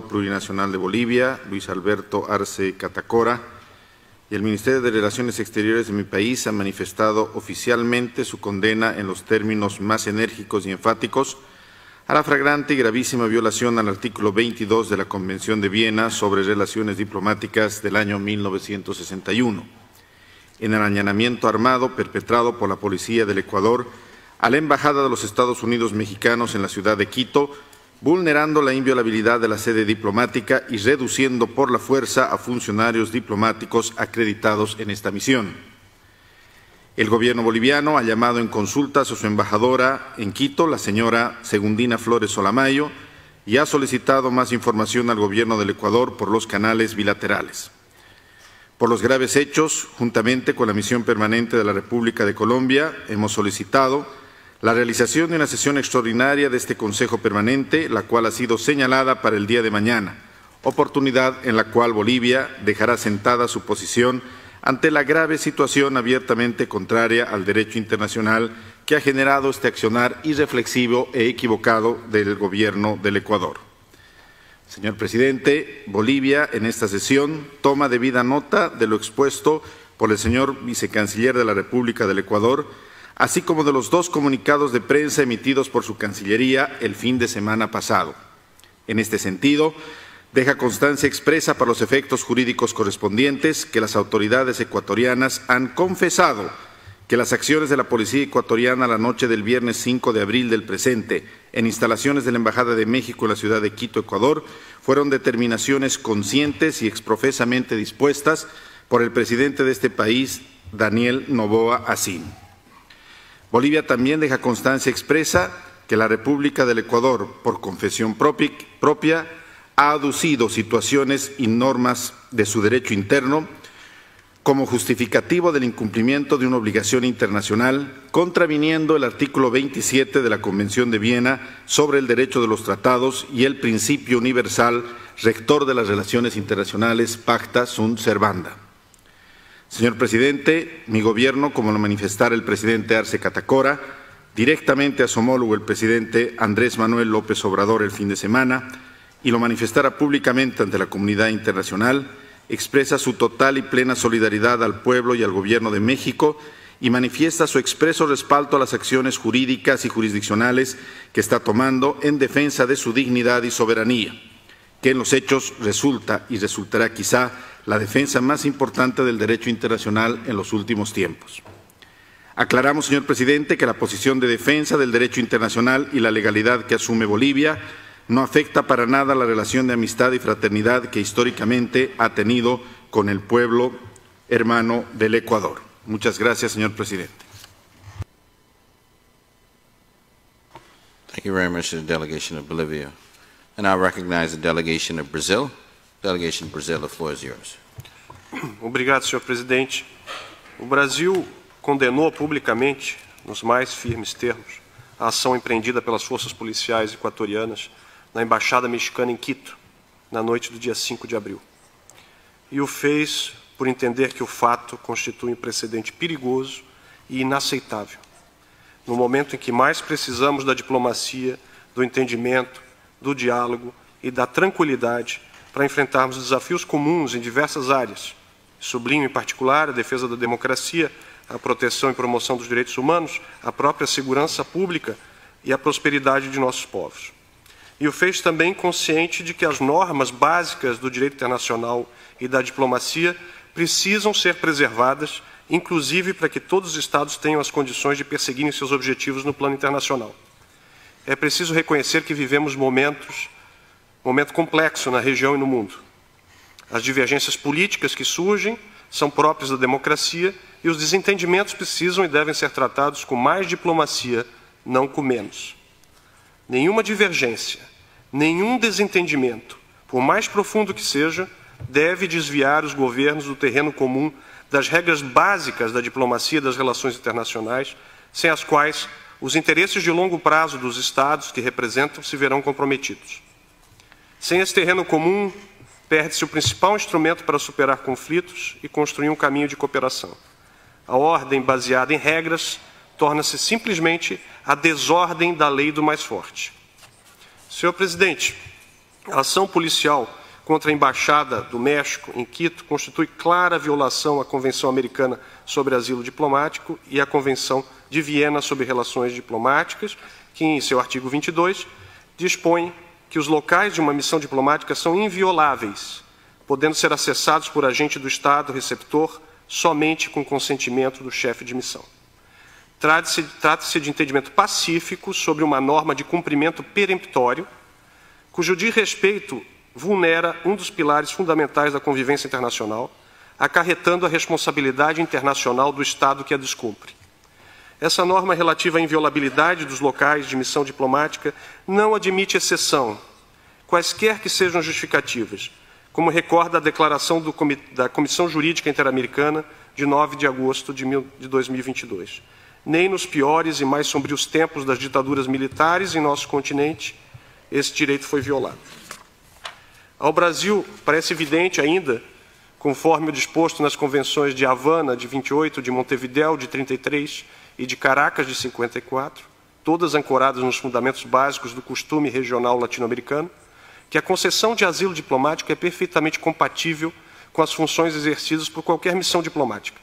Plurinacional de Bolivia, Luis Alberto Arce Catacora, y el Ministerio de Relaciones Exteriores de mi país ha manifestado oficialmente su condena en los términos más enérgicos y enfáticos a la flagrante y gravísima violación al artículo 22 de la Convención de Viena sobre Relaciones Diplomáticas del año 1961, en el allanamiento armado perpetrado por la Policía del Ecuador a la Embajada de los Estados Unidos Mexicanos en la ciudad de Quito, vulnerando la inviolabilidad de la sede diplomática y reduciendo por la fuerza a funcionarios diplomáticos acreditados en esta misión. El Gobierno boliviano ha llamado en consultas a su embajadora en Quito, la señora Segundina Flores Solamayo, y ha solicitado más información al Gobierno del Ecuador por los canales bilaterales. Por los graves hechos, juntamente con la Misión Permanente de la República de Colombia, hemos solicitado la realización de una sesión extraordinaria de este Consejo Permanente, la cual ha sido señalada para el día de mañana, oportunidad en la cual Bolivia dejará sentada su posición ante la grave situación abiertamente contraria al derecho internacional que ha generado este accionar irreflexivo e equivocado del Gobierno del Ecuador. Señor Presidente, Bolivia en esta sesión toma debida nota de lo expuesto por el señor Vicecanciller de la República del Ecuador, así como de los dos comunicados de prensa emitidos por su Cancillería el fin de semana pasado. En este sentido, deja constancia expresa para los efectos jurídicos correspondientes que las autoridades ecuatorianas han confesado que las acciones de la Policía ecuatoriana la noche del viernes 5 de abril del presente en instalaciones de la Embajada de México en la ciudad de Quito, Ecuador, fueron determinaciones conscientes y exprofesamente dispuestas por el presidente de este país, Daniel Noboa Acín. Bolivia también deja constancia expresa que la República del Ecuador, por confesión propia, ha aducido situaciones y normas de su derecho interno como justificativo del incumplimiento de una obligación internacional, contraviniendo el artículo 27 de la Convención de Viena sobre el derecho de los tratados y el principio universal rector de las relaciones internacionales, pacta sunt servanda. Señor Presidente, mi Gobierno, como lo manifestara el presidente Arce Catacora, directamente a su homólogo el presidente Andrés Manuel López Obrador el fin de semana, y lo manifestara públicamente ante la comunidad internacional, expresa su total y plena solidaridad al pueblo y al Gobierno de México y manifiesta su expreso respaldo a las acciones jurídicas y jurisdiccionales que está tomando en defensa de su dignidad y soberanía, que en los hechos resulta y resultará quizá la defensa más importante del derecho internacional en los últimos tiempos. Aclaramos, señor Presidente, que la posición de defensa del derecho internacional y la legalidad que asume Bolivia no afecta para nada la relación de amistad y fraternidad que históricamente ha tenido con el pueblo hermano del Ecuador. Muchas gracias, señor Presidente. Thank you very much to the delegation of Bolivia. And I recognize the delegation of Brazil. Delegation of Brazil, the floor is yours. Obrigado, senhor presidente. O Brasil condenou publicamente, nos mais firmes termos, a ação empreendida pelas forças policiais equatorianas na Embaixada Mexicana em Quito, na noite do dia 5 de abril. E o fez por entender que o fato constitui um precedente perigoso e inaceitável. No momento em que mais precisamos da diplomacia, do entendimento, do diálogo e da tranquilidade para enfrentarmos desafios comuns em diversas áreas, sublinho em particular a defesa da democracia, a proteção e promoção dos direitos humanos, a própria segurança pública e a prosperidade de nossos povos. E o fez também consciente de que as normas básicas do direito internacional e da diplomacia precisam ser preservadas, inclusive para que todos os Estados tenham as condições de perseguirem seus objetivos no plano internacional. É preciso reconhecer que vivemos momento complexo na região e no mundo. As divergências políticas que surgem são próprias da democracia e os desentendimentos precisam e devem ser tratados com mais diplomacia, não com menos. Nenhuma divergência, nenhum desentendimento, por mais profundo que seja, deve desviar os governos do terreno comum das regras básicas da diplomacia e das relações internacionais, sem as quais os interesses de longo prazo dos Estados que representam se verão comprometidos. Sem esse terreno comum, perde-se o principal instrumento para superar conflitos e construir um caminho de cooperação. A ordem baseada em regras torna-se simplesmente a desordem da lei do mais forte. Senhor Presidente, A ação policial contra a Embaixada do México em Quito constitui clara violação à Convenção Americana sobre Asilo Diplomático e à Convenção de Viena sobre Relações Diplomáticas, que, em seu artigo 22, dispõe que os locais de uma missão diplomática são invioláveis, podendo ser acessados por agente do Estado receptor somente com consentimento do chefe de missão. Trata-se de entendimento pacífico sobre uma norma de cumprimento peremptório, cujo desrespeito vulnera um dos pilares fundamentais da convivência internacional, acarretando a responsabilidade internacional do Estado que a descumpre. Essa norma relativa à inviolabilidade dos locais de missão diplomática não admite exceção, quaisquer que sejam justificativas, como recorda a declaração da Comissão Jurídica Interamericana de 9 de agosto de 2022. Nem nos piores e mais sombrios tempos das ditaduras militares em nosso continente, esse direito foi violado. Ao Brasil, parece evidente ainda, conforme o disposto nas convenções de Havana, de 28, de Montevidéu, de 33 e de Caracas, de 54, todas ancoradas nos fundamentos básicos do costume regional latino-americano, que a concessão de asilo diplomático é perfeitamente compatível com as funções exercidas por qualquer missão diplomática.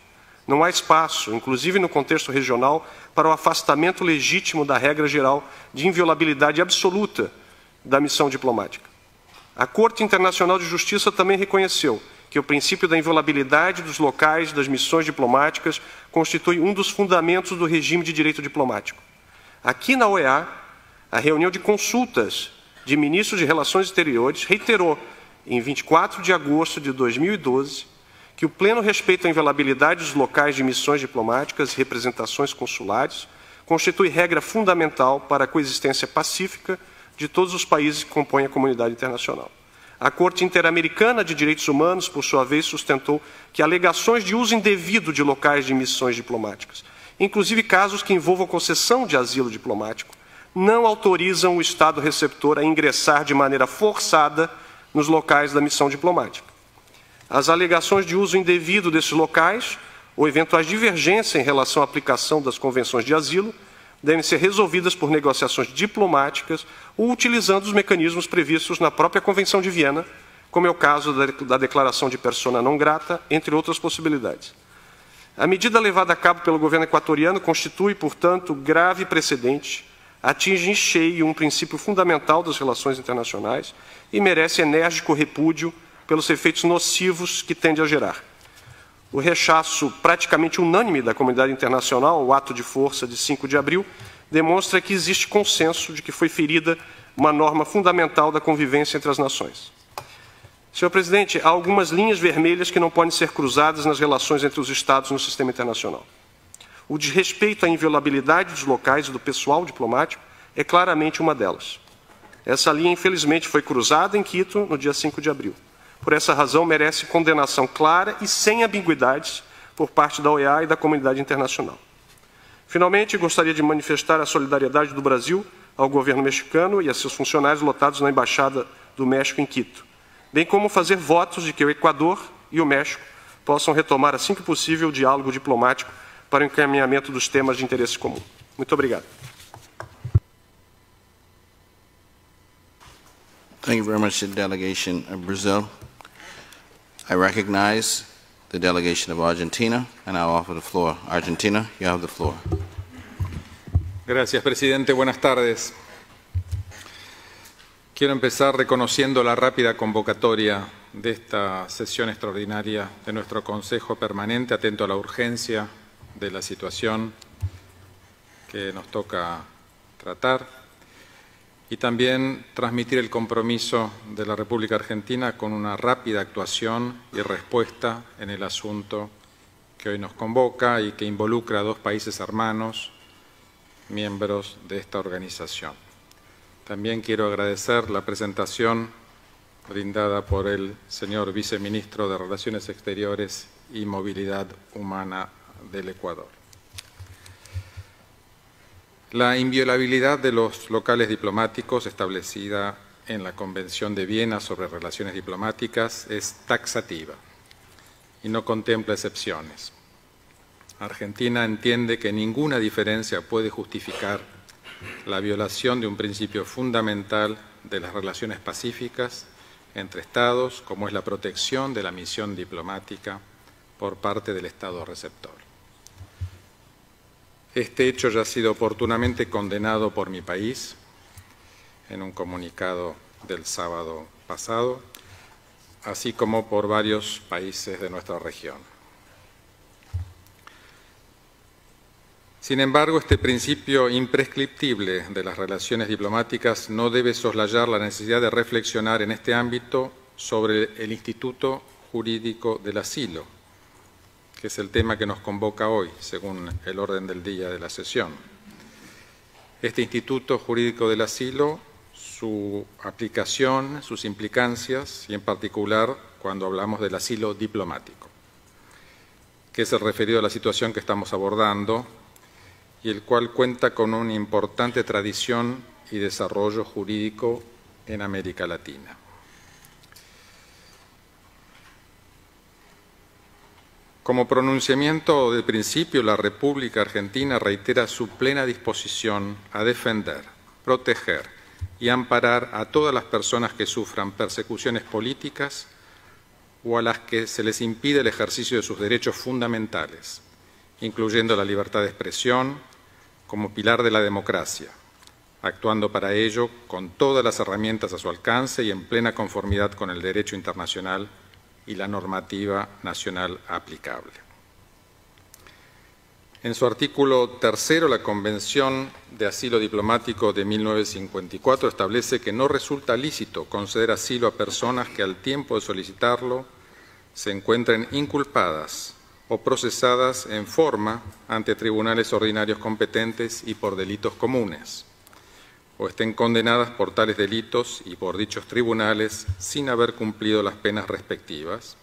Não há espaço, inclusive no contexto regional, para o afastamento legítimo da regra geral de inviolabilidade absoluta da missão diplomática. A Corte Internacional de Justiça também reconheceu que o princípio da inviolabilidade dos locais das missões diplomáticas constitui um dos fundamentos do regime de direito diplomático. Aqui na OEA, a reunião de consultas de ministros de Relações Exteriores reiterou, em 24 de agosto de 2012, que o pleno respeito à inviolabilidade dos locais de missões diplomáticas e representações consulares constitui regra fundamental para a coexistência pacífica de todos os países que compõem a comunidade internacional. A Corte Interamericana de Direitos Humanos, por sua vez, sustentou que alegações de uso indevido de locais de missões diplomáticas, inclusive casos que envolvam concessão de asilo diplomático, não autorizam o Estado receptor a ingressar de maneira forçada nos locais da missão diplomática. As alegações de uso indevido desses locais ou eventuais divergências em relação à aplicação das convenções de asilo devem ser resolvidas por negociações diplomáticas ou utilizando os mecanismos previstos na própria Convenção de Viena, como é o caso da declaração de persona non grata, entre outras possibilidades. A medida levada a cabo pelo governo equatoriano constitui, portanto, grave precedente, atinge em cheio um princípio fundamental das relações internacionais e merece enérgico repúdio pelos efeitos nocivos que tende a gerar. O rechaço praticamente unânime da comunidade internacional ao ato de força de 5 de abril demonstra que existe consenso de que foi ferida uma norma fundamental da convivência entre as nações. Senhor Presidente, há algumas linhas vermelhas que não podem ser cruzadas nas relações entre os Estados no sistema internacional. O desrespeito à inviolabilidade dos locais e do pessoal diplomático é claramente uma delas. Essa linha, infelizmente, foi cruzada em Quito no dia 5 de abril. Por essa razão, merece condenação clara e sem ambiguidades por parte da OEA e da comunidade internacional. Finalmente, gostaria de manifestar a solidariedade do Brasil ao governo mexicano e a seus funcionários lotados na Embaixada do México em Quito, bem como fazer votos de que o Equador e o México possam retomar, assim que possível, o diálogo diplomático para o encaminhamento dos temas de interesse comum. Muito obrigado. Thank you very much to the delegation of Brazil. I recognize the delegation of Argentina, and I'll offer the floor. Argentina, you have the floor. Gracias, presidente. Buenas tardes. Quiero empezar reconociendo la rápida convocatoria de esta sesión extraordinaria de nuestro Consejo Permanente, atento a la urgencia de la situación que nos toca tratar, y también transmitir el compromiso de la República Argentina con una rápida actuación y respuesta en el asunto que hoy nos convoca y que involucra a dos países hermanos, miembros de esta organización. También quiero agradecer la presentación brindada por el señor Viceministro de Relaciones Exteriores y Movilidad Humana del Ecuador. La inviolabilidad de los locales diplomáticos establecida en la Convención de Viena sobre Relaciones Diplomáticas es taxativa y no contempla excepciones. Argentina entiende que ninguna diferencia puede justificar la violación de un principio fundamental de las relaciones pacíficas entre Estados, como es la protección de la misión diplomática por parte del Estado receptor. Este hecho ya ha sido oportunamente condenado por mi país en un comunicado del sábado pasado, así como por varios países de nuestra región. Sin embargo, este principio imprescriptible de las relaciones diplomáticas no debe soslayar la necesidad de reflexionar en este ámbito sobre el Instituto Jurídico del Asilo, que es el tema que nos convoca hoy, según el orden del día de la sesión. Este Instituto Jurídico del Asilo, su aplicación, sus implicancias, y en particular cuando hablamos del asilo diplomático, que es el referido a la situación que estamos abordando, y el cual cuenta con una importante tradición y desarrollo jurídico en América Latina. Como pronunciamiento de principio, la República Argentina reitera su plena disposición a defender, proteger y amparar a todas las personas que sufran persecuciones políticas o a las que se les impide el ejercicio de sus derechos fundamentales, incluyendo la libertad de expresión como pilar de la democracia, actuando para ello con todas las herramientas a su alcance y en plena conformidad con el derecho internacional y la normativa nacional aplicable. En su artículo 3, la Convención de Asilo Diplomático de 1954 establece que no resulta lícito conceder asilo a personas que al tiempo de solicitarlo se encuentren inculpadas o procesadas en forma ante tribunales ordinarios competentes y por delitos comunes, o estén condenadas por tales delitos y por dichos tribunales sin haber cumplido las penas respectivas,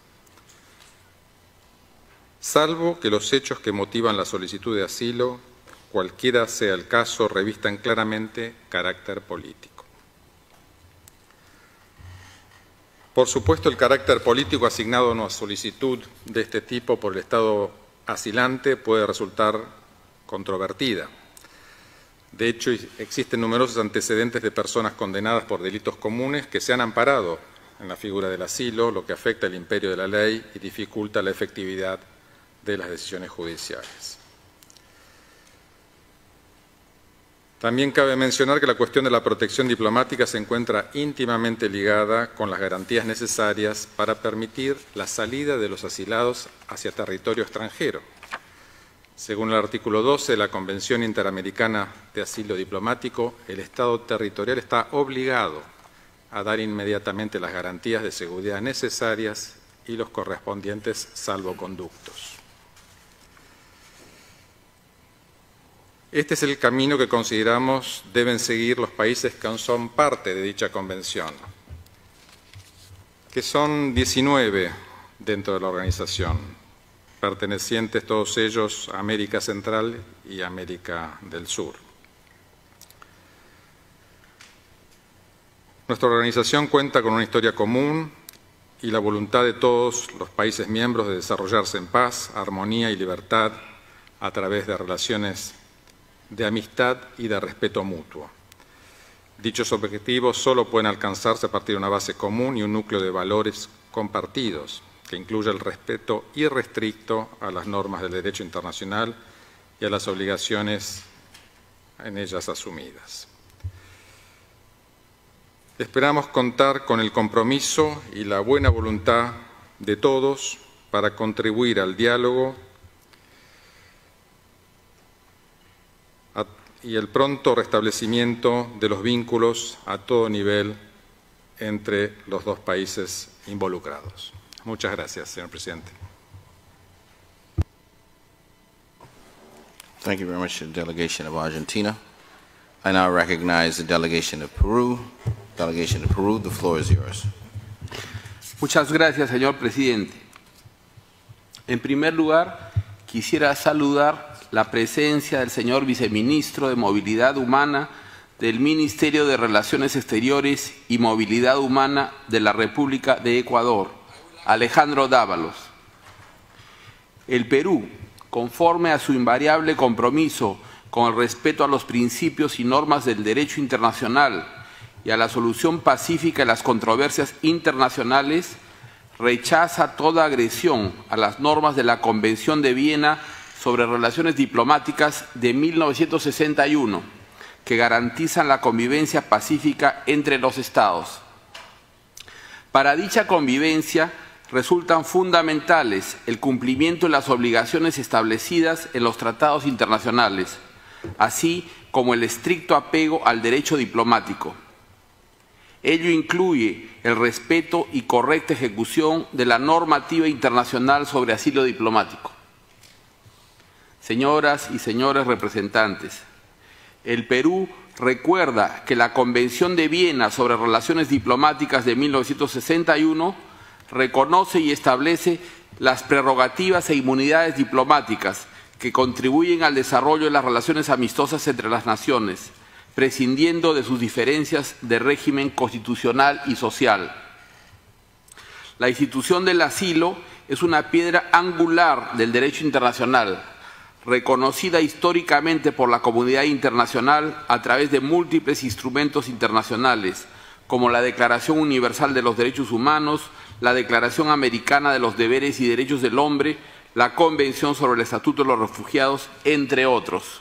salvo que los hechos que motivan la solicitud de asilo, cualquiera sea el caso, revistan claramente carácter político. Por supuesto, el carácter político asignado a una solicitud de este tipo por el Estado asilante puede resultar controvertida. De hecho, existen numerosos antecedentes de personas condenadas por delitos comunes que se han amparado en la figura del asilo, lo que afecta el imperio de la ley y dificulta la efectividad de las decisiones judiciales. También cabe mencionar que la cuestión de la protección diplomática se encuentra íntimamente ligada con las garantías necesarias para permitir la salida de los asilados hacia territorio extranjero. Según el artículo 12 de la Convención Interamericana de Asilo Diplomático, el Estado territorial está obligado a dar inmediatamente las garantías de seguridad necesarias y los correspondientes salvoconductos. Este es el camino que consideramos deben seguir los países que son parte de dicha convención, que son 19 dentro de la organización, pertenecientes todos ellos a América Central y América del Sur. Nuestra organización cuenta con una historia común y la voluntad de todos los países miembros de desarrollarse en paz, armonía y libertad a través de relaciones de amistad y de respeto mutuo. Dichos objetivos solo pueden alcanzarse a partir de una base común y un núcleo de valores compartidos, que incluya el respeto irrestricto a las normas del derecho internacional y a las obligaciones en ellas asumidas. Esperamos contar con el compromiso y la buena voluntad de todos para contribuir al diálogo y el pronto restablecimiento de los vínculos a todo nivel entre los dos países involucrados. Muchas gracias, señor presidente. Thank you very much to the delegation of Argentina. I now recognize the delegation of Peru. Delegation of Peru, the floor is yours. Muchas gracias, señor presidente. En primer lugar, quisiera saludar la presencia del señor viceministro de Movilidad Humana del Ministerio de Relaciones Exteriores y Movilidad Humana de la República de Ecuador, Alejandro Dávalos. El Perú, conforme a su invariable compromiso con el respeto a los principios y normas del derecho internacional y a la solución pacífica de las controversias internacionales, rechaza toda agresión a las normas de la Convención de Viena sobre Relaciones Diplomáticas de 1961, que garantizan la convivencia pacífica entre los Estados. Para dicha convivencia resultan fundamentales el cumplimiento de las obligaciones establecidas en los tratados internacionales, así como el estricto apego al derecho diplomático. Ello incluye el respeto y correcta ejecución de la normativa internacional sobre asilo diplomático. Señoras y señores representantes, el Perú recuerda que la Convención de Viena sobre Relaciones Diplomáticas de 1961 reconoce y establece las prerrogativas e inmunidades diplomáticas que contribuyen al desarrollo de las relaciones amistosas entre las naciones, prescindiendo de sus diferencias de régimen constitucional y social. La institución del asilo es una piedra angular del derecho internacional, reconocida históricamente por la comunidad internacional a través de múltiples instrumentos internacionales, como la Declaración Universal de los Derechos Humanos, la Declaración Americana de los Deberes y Derechos del Hombre, la Convención sobre el Estatuto de los Refugiados, entre otros.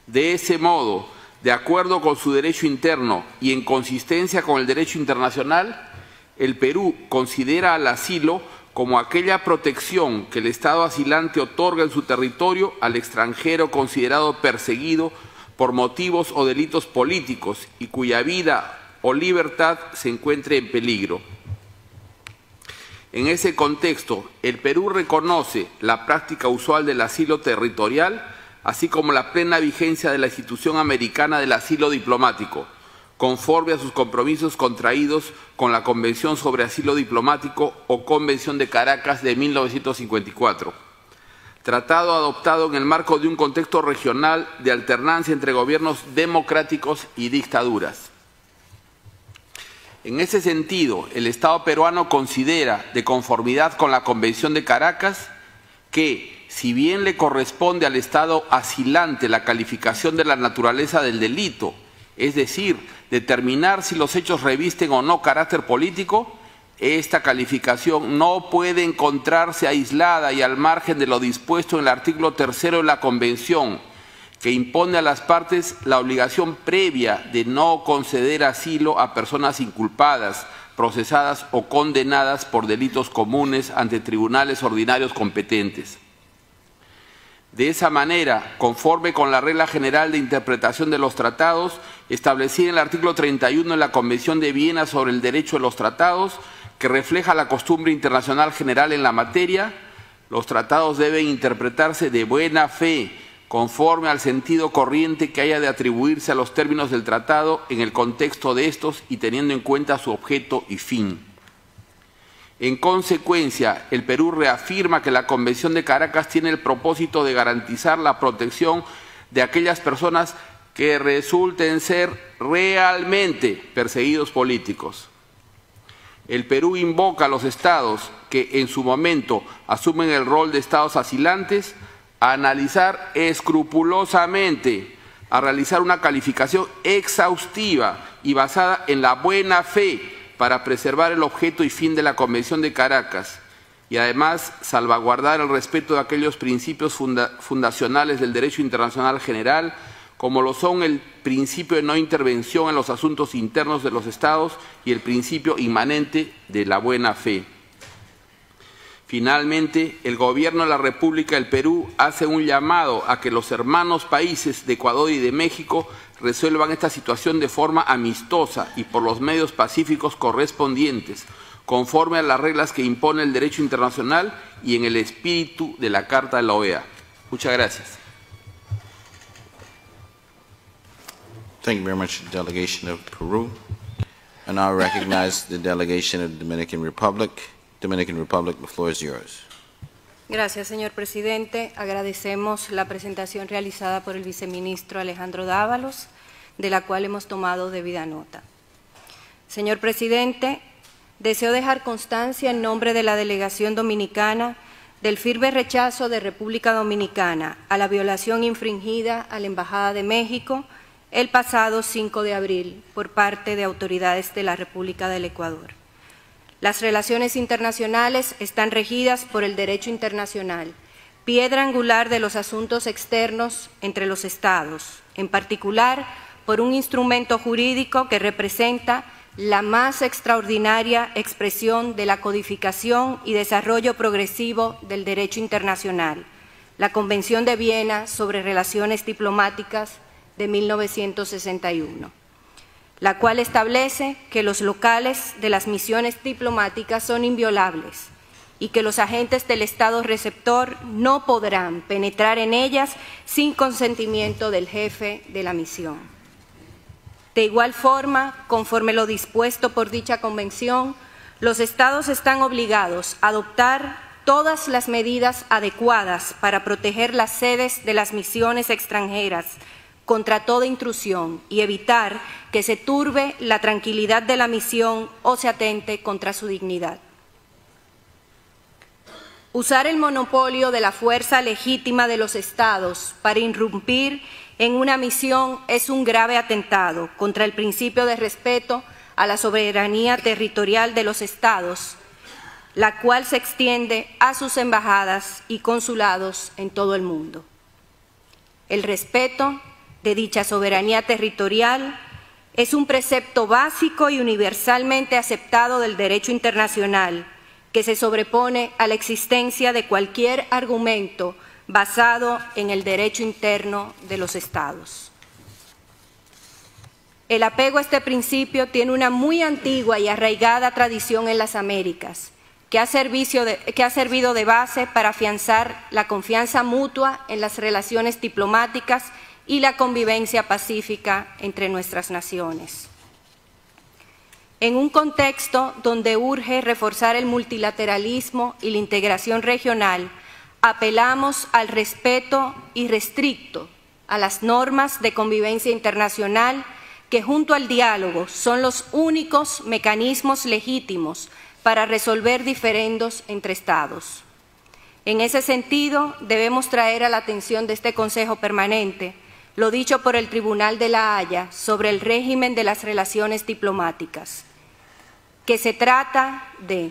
De ese modo, de acuerdo con su derecho interno y en consistencia con el derecho internacional, el Perú considera al asilo como aquella protección que el Estado asilante otorga en su territorio al extranjero considerado perseguido por motivos o delitos políticos y cuya vida o libertad se encuentre en peligro. En ese contexto, el Perú reconoce la práctica usual del asilo territorial, así como la plena vigencia de la institución americana del asilo diplomático, conforme a sus compromisos contraídos con la Convención sobre Asilo Diplomático o Convención de Caracas de 1954. Tratado adoptado en el marco de un contexto regional de alternancia entre gobiernos democráticos y dictaduras. En ese sentido, el Estado peruano considera, de conformidad con la Convención de Caracas, que, si bien le corresponde al Estado asilante la calificación de la naturaleza del delito, es decir, determinar si los hechos revisten o no carácter político, esta calificación no puede encontrarse aislada y al margen de lo dispuesto en el artículo 3 de la Convención, que impone a las partes la obligación previa de no conceder asilo a personas inculpadas, procesadas o condenadas por delitos comunes ante tribunales ordinarios competentes. De esa manera, conforme con la regla general de interpretación de los tratados, establecida en el artículo 31 de la Convención de Viena sobre el derecho de los tratados, que refleja la costumbre internacional general en la materia, los tratados deben interpretarse de buena fe, conforme al sentido corriente que haya de atribuirse a los términos del tratado en el contexto de estos y teniendo en cuenta su objeto y fin. En consecuencia, el Perú reafirma que la Convención de Caracas tiene el propósito de garantizar la protección de aquellas personas que resulten ser realmente perseguidos políticos. El Perú invoca a los estados que en su momento asumen el rol de estados asilantes a analizar escrupulosamente, a realizar una calificación exhaustiva y basada en la buena fe para preservar el objeto y fin de la Convención de Caracas y además salvaguardar el respeto de aquellos principios fundacionales del derecho internacional general, como lo son el principio de no intervención en los asuntos internos de los Estados y el principio inmanente de la buena fe. Finalmente, el Gobierno de la República del Perú hace un llamado a que los hermanos países de Ecuador y de México resuelvan esta situación de forma amistosa y por los medios pacíficos correspondientes, conforme a las reglas que impone el derecho internacional y en el espíritu de la Carta de la OEA. Muchas gracias. Thank you very much, delegation of Peru. I now recognize the delegation of the Dominican Republic. Dominican Republic, the floor is yours. Gracias, señor presidente. Agradecemos la presentación realizada por el viceministro Alejandro Dávalos, de la cual hemos tomado debida nota. Señor presidente, deseo dejar constancia en nombre de la delegación dominicana del firme rechazo de República Dominicana a la violación infringida a la Embajada de México el pasado 5 de abril por parte de autoridades de la República del Ecuador. Las relaciones internacionales están regidas por el derecho internacional, piedra angular de los asuntos externos entre los Estados, en particular por un instrumento jurídico que representa la más extraordinaria expresión de la codificación y desarrollo progresivo del derecho internacional, la Convención de Viena sobre Relaciones Diplomáticas de 1961, la cual establece que los locales de las misiones diplomáticas son inviolables y que los agentes del Estado receptor no podrán penetrar en ellas sin consentimiento del jefe de la misión. De igual forma, conforme lo dispuesto por dicha convención, los Estados están obligados a adoptar todas las medidas adecuadas para proteger las sedes de las misiones extranjeras contra toda intrusión y evitar que se turbe la tranquilidad de la misión o se atente contra su dignidad. Usar el monopolio de la fuerza legítima de los Estados para irrumpir en una misión es un grave atentado contra el principio de respeto a la soberanía territorial de los Estados, la cual se extiende a sus embajadas y consulados en todo el mundo. El respeto de dicha soberanía territorial es un precepto básico y universalmente aceptado del derecho internacional que se sobrepone a la existencia de cualquier argumento basado en el derecho interno de los Estados. El apego a este principio tiene una muy antigua y arraigada tradición en las Américas, que ha servido de base para afianzar la confianza mutua en las relaciones diplomáticas y la convivencia pacífica entre nuestras naciones. En un contexto donde urge reforzar el multilateralismo y la integración regional, apelamos al respeto irrestricto a las normas de convivencia internacional que junto al diálogo son los únicos mecanismos legítimos para resolver diferendos entre Estados. En ese sentido, debemos traer a la atención de este Consejo Permanente lo dicho por el Tribunal de la Haya sobre el régimen de las relaciones diplomáticas, que se trata de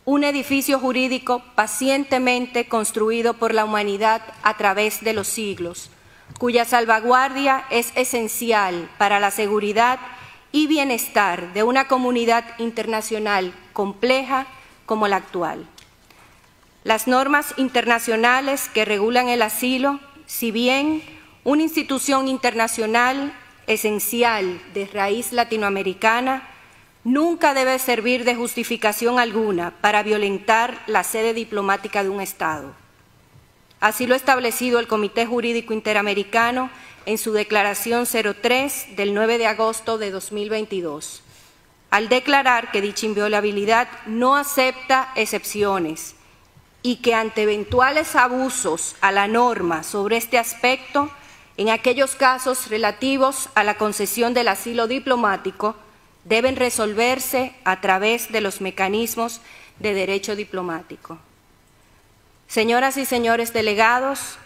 un edificio jurídico pacientemente construido por la humanidad a través de los siglos, cuya salvaguardia es esencial para la seguridad y bienestar de una comunidad internacional compleja como la actual. Las normas internacionales que regulan el asilo, si bien una institución internacional esencial de raíz latinoamericana, nunca debe servir de justificación alguna para violentar la sede diplomática de un Estado. Así lo ha establecido el Comité Jurídico Interamericano en su Declaración 03 del 9 de agosto de 2022, al declarar que dicha inviolabilidad no acepta excepciones y que ante eventuales abusos a la norma sobre este aspecto, en aquellos casos relativos a la concesión del asilo diplomático, deben resolverse a través de los mecanismos de derecho diplomático. Señoras y señores delegados,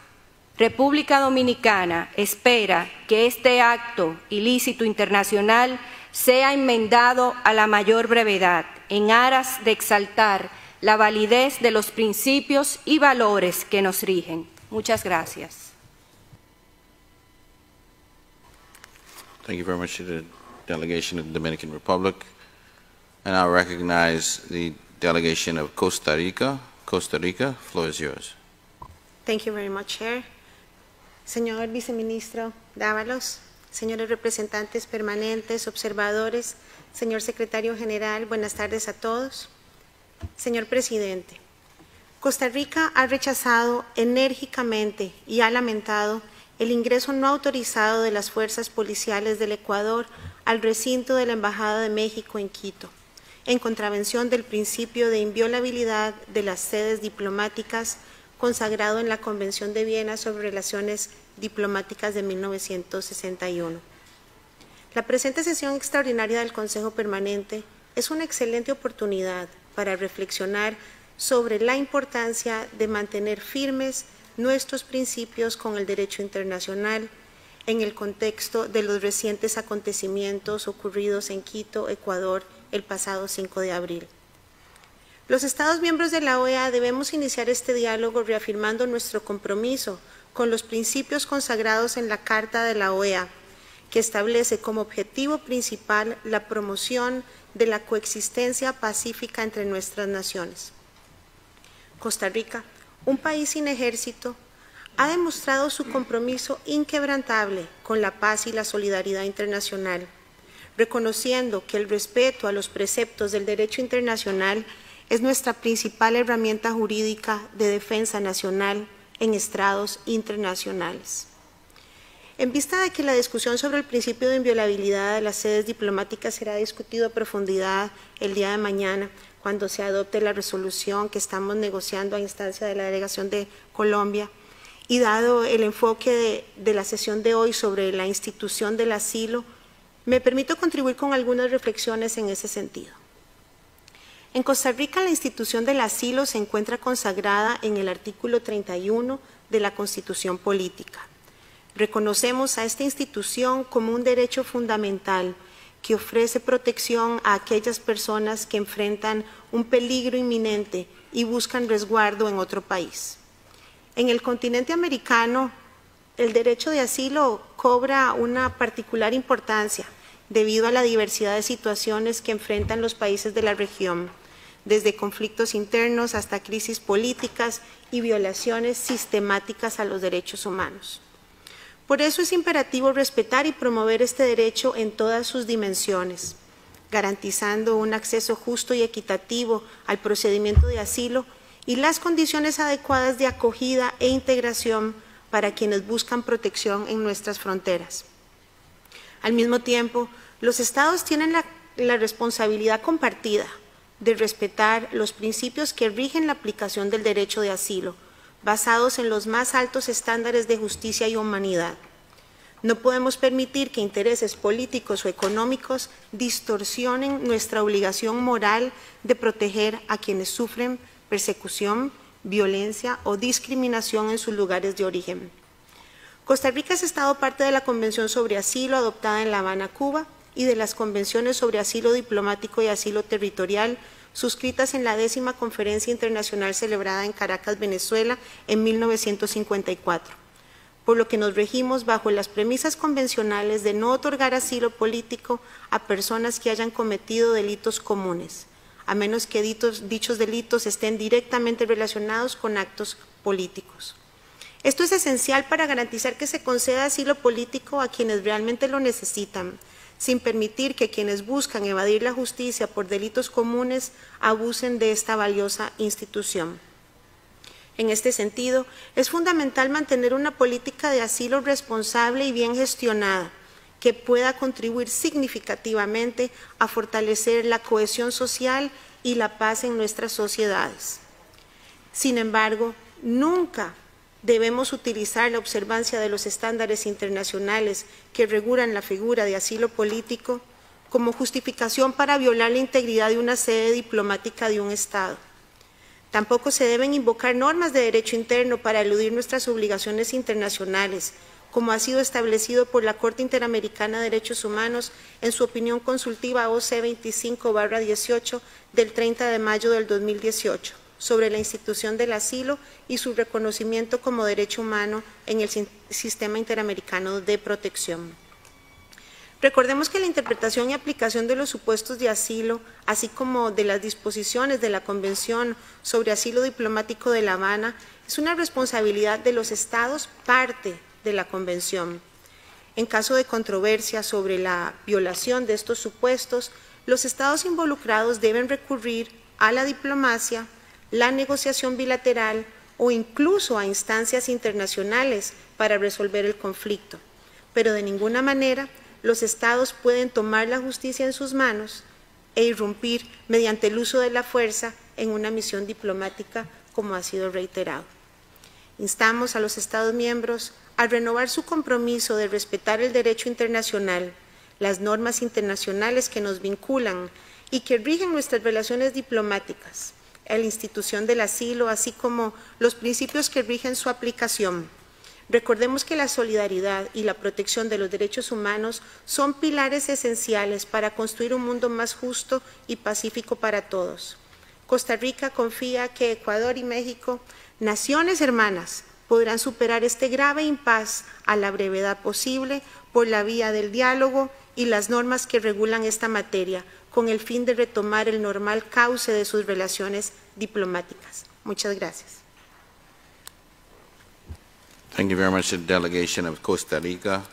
República Dominicana espera que este acto ilícito internacional sea enmendado a la mayor brevedad en aras de exaltar la validez de los principios y valores que nos rigen. Muchas gracias. Thank you very much to the delegation of the Dominican Republic. And I recognize the delegation of Costa Rica. Costa Rica, floor is yours. Thank you very much, Chair. Señor Viceministro Dávalos, señores representantes permanentes, observadores, señor Secretario General, buenas tardes a todos. Señor Presidente, Costa Rica ha rechazado enérgicamente y ha lamentado el ingreso no autorizado de las fuerzas policiales del Ecuador al recinto de la Embajada de México en Quito, en contravención del principio de inviolabilidad de las sedes diplomáticas consagrado en la Convención de Viena sobre Relaciones Diplomáticas de 1961. La presente sesión extraordinaria del Consejo Permanente es una excelente oportunidad para reflexionar sobre la importancia de mantener firmes nuestros principios con el derecho internacional, en el contexto de los recientes acontecimientos ocurridos en Quito, Ecuador, el pasado 5 de abril. Los Estados miembros de la OEA debemos iniciar este diálogo reafirmando nuestro compromiso con los principios consagrados en la Carta de la OEA, que establece como objetivo principal la promoción de la coexistencia pacífica entre nuestras naciones. Costa Rica, un país sin ejército, ha demostrado su compromiso inquebrantable con la paz y la solidaridad internacional, reconociendo que el respeto a los preceptos del derecho internacional es nuestra principal herramienta jurídica de defensa nacional en estrados internacionales. En vista de que la discusión sobre el principio de inviolabilidad de las sedes diplomáticas será discutido a profundidad el día de mañana, cuando se adopte la resolución que estamos negociando a instancia de la delegación de Colombia, y dado el enfoque de la sesión de hoy sobre la institución del asilo, me permito contribuir con algunas reflexiones en ese sentido. En Costa Rica, la institución del asilo se encuentra consagrada en el artículo 31 de la Constitución Política. Reconocemos a esta institución como un derecho fundamental que ofrece protección a aquellas personas que enfrentan un peligro inminente y buscan resguardo en otro país. En el continente americano, el derecho de asilo cobra una particular importancia debido a la diversidad de situaciones que enfrentan los países de la región, desde conflictos internos hasta crisis políticas y violaciones sistemáticas a los derechos humanos. Por eso es imperativo respetar y promover este derecho en todas sus dimensiones, garantizando un acceso justo y equitativo al procedimiento de asilo y las condiciones adecuadas de acogida e integración para quienes buscan protección en nuestras fronteras. Al mismo tiempo, los Estados tienen la responsabilidad compartida de respetar los principios que rigen la aplicación del derecho de asilo, basados en los más altos estándares de justicia y humanidad. No podemos permitir que intereses políticos o económicos distorsionen nuestra obligación moral de proteger a quienes sufren persecución, violencia o discriminación en sus lugares de origen. Costa Rica es Estado parte de la Convención sobre Asilo adoptada en La Habana, Cuba, y de las Convenciones sobre Asilo Diplomático y Asilo Territorial suscritas en la 10ª Conferencia Internacional celebrada en Caracas, Venezuela, en 1954, por lo que nos regimos bajo las premisas convencionales de no otorgar asilo político a personas que hayan cometido delitos comunes, a menos que dichos delitos estén directamente relacionados con actos políticos. Esto es esencial para garantizar que se conceda asilo político a quienes realmente lo necesitan, sin permitir que quienes buscan evadir la justicia por delitos comunes abusen de esta valiosa institución. En este sentido, es fundamental mantener una política de asilo responsable y bien gestionada, que pueda contribuir significativamente a fortalecer la cohesión social y la paz en nuestras sociedades. Sin embargo, nunca debemos utilizar la observancia de los estándares internacionales que regulan la figura de asilo político como justificación para violar la integridad de una sede diplomática de un Estado. Tampoco se deben invocar normas de derecho interno para eludir nuestras obligaciones internacionales, como ha sido establecido por la Corte Interamericana de Derechos Humanos en su opinión consultiva OC 25/18 del 30 de mayo del 2018. Sobre la institución del asilo y su reconocimiento como derecho humano en el sistema interamericano de protección. Recordemos que la interpretación y aplicación de los supuestos de asilo, así como de las disposiciones de la Convención sobre Asilo Diplomático de La Habana, es una responsabilidad de los Estados parte de la Convención. En caso de controversia sobre la violación de estos supuestos, los Estados involucrados deben recurrir a la diplomacia, la negociación bilateral o incluso a instancias internacionales para resolver el conflicto, pero de ninguna manera los Estados pueden tomar la justicia en sus manos e irrumpir mediante el uso de la fuerza en una misión diplomática, como ha sido reiterado. Instamos a los Estados miembros a renovar su compromiso de respetar el derecho internacional, las normas internacionales que nos vinculan y que rigen nuestras relaciones diplomáticas, la institución del asilo, así como los principios que rigen su aplicación, Recordemos que la solidaridad y la protección de los derechos humanos son pilares esenciales para construir un mundo más justo y pacífico para todos. Costa Rica confía que Ecuador y México, naciones hermanas, podrán superar este grave impasse a la brevedad posible por la vía del diálogo y las normas que regulan esta materia, con el fin de retomar el normal cauce de sus relaciones diplomáticas. Muchas gracias. Thank you very much to the delegation of Costa Rica.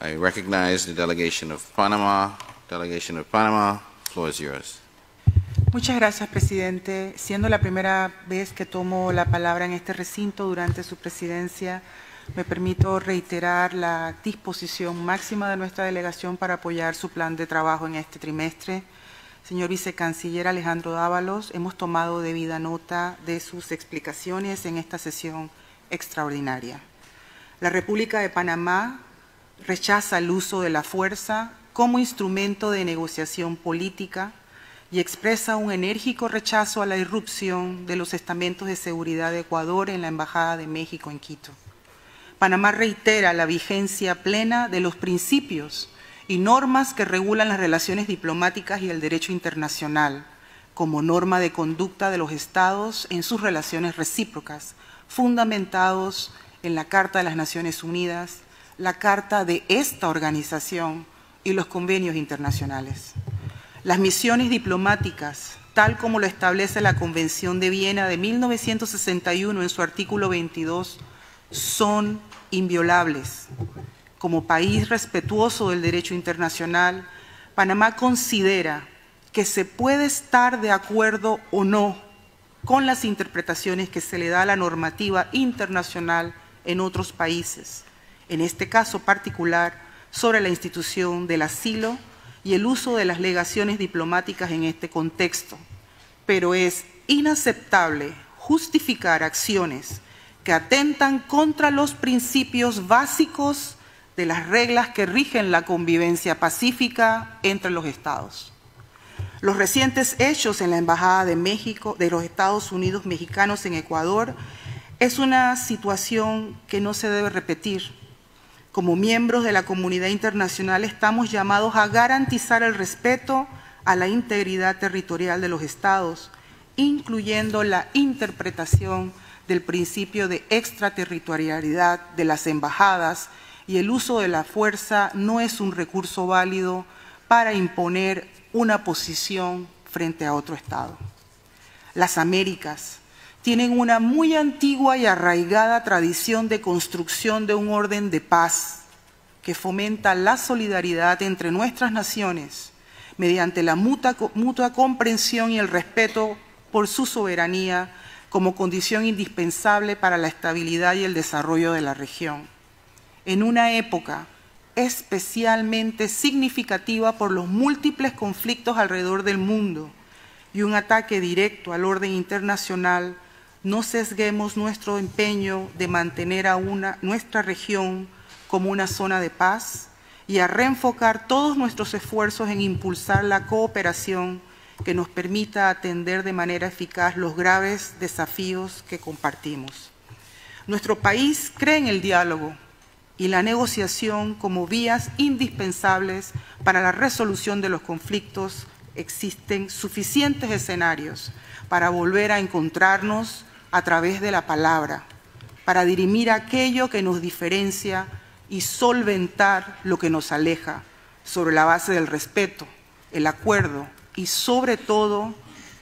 I recognize the delegation of Panama. Delegation of Panama, the floor is yours. Muchas gracias, presidente. Siendo la primera vez que tomo la palabra en este recinto durante su presidencia, me permito reiterar la disposición máxima de nuestra delegación para apoyar su plan de trabajo en este trimestre. Señor vicecanciller Alejandro Dávalos, hemos tomado debida nota de sus explicaciones en esta sesión extraordinaria. La República de Panamá rechaza el uso de la fuerza como instrumento de negociación política y expresa un enérgico rechazo a la irrupción de los estamentos de seguridad de Ecuador en la Embajada de México en Quito. Panamá reitera la vigencia plena de los principios y normas que regulan las relaciones diplomáticas y el derecho internacional, como norma de conducta de los Estados en sus relaciones recíprocas, fundamentados en la Carta de las Naciones Unidas, la Carta de esta organización y los convenios internacionales. Las misiones diplomáticas, tal como lo establece la Convención de Viena de 1961 en su artículo 22, son inviolables. Como país respetuoso del derecho internacional, Panamá considera que se puede estar de acuerdo o no con las interpretaciones que se le da a la normativa internacional en otros países, en este caso particular sobre la institución del asilo y el uso de las legaciones diplomáticas en este contexto, pero es inaceptable justificar acciones que atentan contra los principios básicos de las reglas que rigen la convivencia pacífica entre los Estados. Los recientes hechos en la Embajada de México, de los Estados Unidos mexicanos en Ecuador, es una situación que no se debe repetir. Como miembros de la comunidad internacional estamos llamados a garantizar el respeto a la integridad territorial de los Estados, incluyendo la interpretación del principio de extraterritorialidad de las embajadas, y el uso de la fuerza no es un recurso válido para imponer una posición frente a otro Estado. Las Américas tienen una muy antigua y arraigada tradición de construcción de un orden de paz que fomenta la solidaridad entre nuestras naciones mediante la mutua comprensión y el respeto por su soberanía como condición indispensable para la estabilidad y el desarrollo de la región. En una época especialmente significativa por los múltiples conflictos alrededor del mundo y un ataque directo al orden internacional, no sesguemos nuestro empeño de mantener a nuestra región como una zona de paz y a reenfocar todos nuestros esfuerzos en impulsar la cooperación que nos permita atender de manera eficaz los graves desafíos que compartimos. Nuestro país cree en el diálogo y la negociación como vías indispensables para la resolución de los conflictos. Existen suficientes escenarios para volver a encontrarnos a través de la palabra, para dirimir aquello que nos diferencia y solventar lo que nos aleja, sobre la base del respeto, el acuerdo y, sobre todo,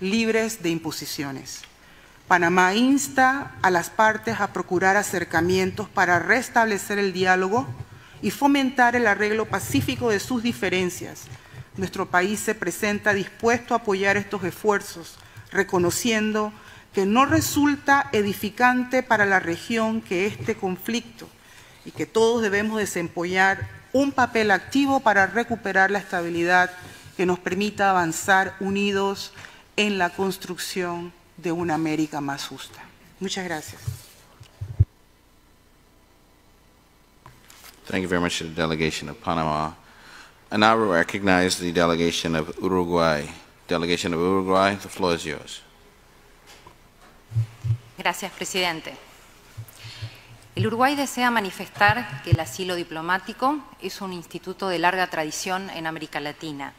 libres de imposiciones. Panamá insta a las partes a procurar acercamientos para restablecer el diálogo y fomentar el arreglo pacífico de sus diferencias. Nuestro país se presenta dispuesto a apoyar estos esfuerzos, reconociendo que no resulta edificante para la región que este conflicto y que todos debemos desempeñar un papel activo para recuperar la estabilidad que nos permita avanzar unidos en la construcción de una América más justa. Muchas gracias. Thank you very much to the delegation of Panama. And now we recognize the delegation of Uruguay. Delegation of Uruguay, the floor is yours. Gracias, presidente. El Uruguay desea manifestar que el asilo diplomático es un instituto de larga tradición en América Latina,